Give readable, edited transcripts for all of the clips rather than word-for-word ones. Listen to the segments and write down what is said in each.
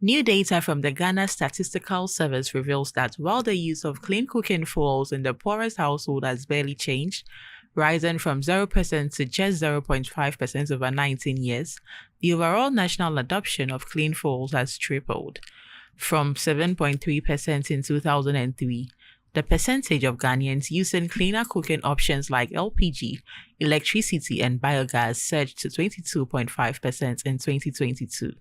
New data from the Ghana Statistical Service reveals that while the use of clean cooking fuels in the poorest household has barely changed, rising from 0% to just 0.5% over 19 years, the overall national adoption of clean fuels has tripled. From 7.3% in 2003, the percentage of Ghanaians using cleaner cooking options like LPG, electricity, and biogas surged to 22.5% in 2022.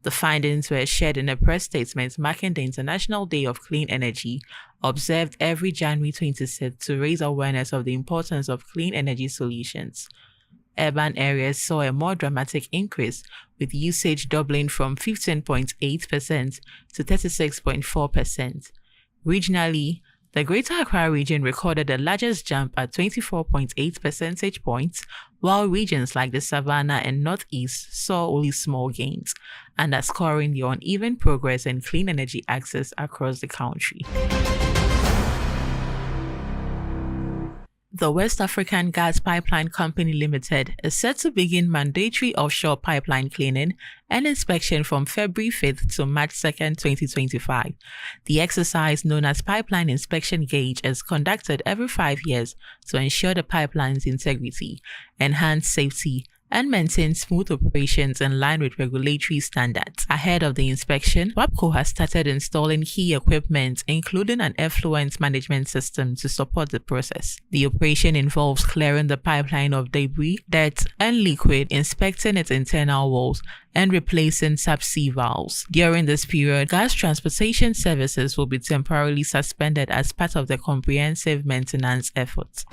The findings were shared in a press statement marking the International Day of Clean Energy, observed every January 26th to raise awareness of the importance of clean energy solutions. Urban areas saw a more dramatic increase, with usage doubling from 15.8% to 36.4%. Regionally, the Greater Accra region recorded the largest jump at 24.8 percentage points, while regions like the Savannah and Northeast saw only small gains, underscoring the uneven progress in clean energy access across the country. The West African Gas Pipeline Company Limited is set to begin mandatory offshore pipeline cleaning and inspection from February 5th to March 2nd, 2025. The exercise, known as Pipeline Inspection Gauge, is conducted every 5 years to ensure the pipeline's integrity, enhance safety, and maintain smooth operations in line with regulatory standards. Ahead of the inspection, WAPCo has started installing key equipment, including an effluent management system to support the process. The operation involves clearing the pipeline of debris, dirt, and liquid, inspecting its internal walls, and replacing subsea valves. During this period, gas transportation services will be temporarily suspended as part of the comprehensive maintenance efforts.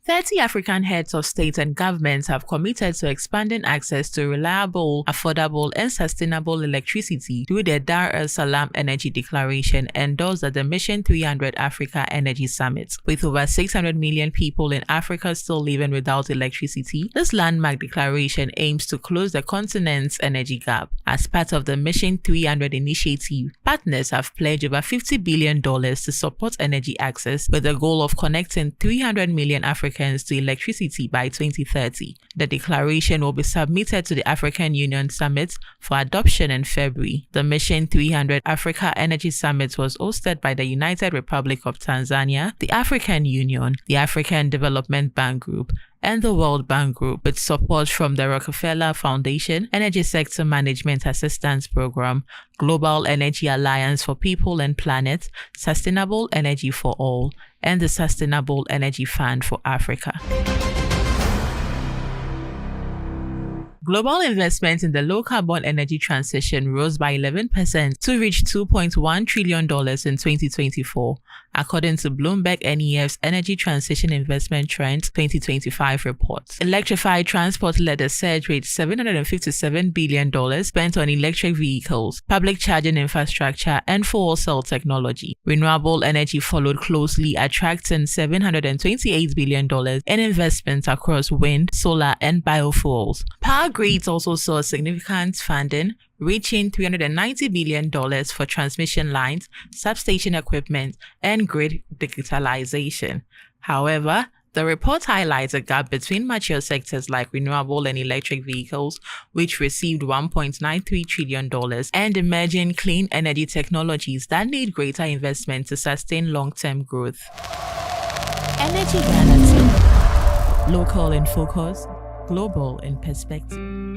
30 African heads of state and governments have committed to expanding access to reliable, affordable, and sustainable electricity through the Dar es Salaam Energy Declaration endorsed at the Mission 300 Africa Energy Summit. With over 600 million people in Africa still living without electricity, this landmark declaration aims to close the continent's energy gap. As part of the Mission 300 initiative, partners have pledged over $50 billion to support energy access with the goal of connecting 300 million Africans to electricity by 2030. The declaration will be submitted to the African Union Summit for adoption in February. The Mission 300 Africa Energy Summit was hosted by the United Republic of Tanzania, the African Union, the African Development Bank Group, and the World Bank Group, with support from the Rockefeller Foundation, Energy Sector Management Assistance Program, Global Energy Alliance for People and Planet, Sustainable Energy for All, and the Sustainable Energy Fund for Africa. Global investment in the low-carbon energy transition rose by 11% to reach $2.1 trillion in 2024, according to Bloomberg NEF's Energy Transition Investment Trends 2025 report. Electrified transport led a surge with $757 billion spent on electric vehicles, public charging infrastructure, and fuel cell technology. Renewable energy followed closely, attracting $728 billion in investments across wind, solar, and biofuels. Power grids also saw significant funding, reaching $390 billion for transmission lines, substation equipment, and grid digitalization. However, the report highlights a gap between mature sectors like renewable and electric vehicles, which received $1.93 trillion, and emerging clean energy technologies that need greater investment to sustain long-term growth. Energy Ghana, local in focus, global in perspective.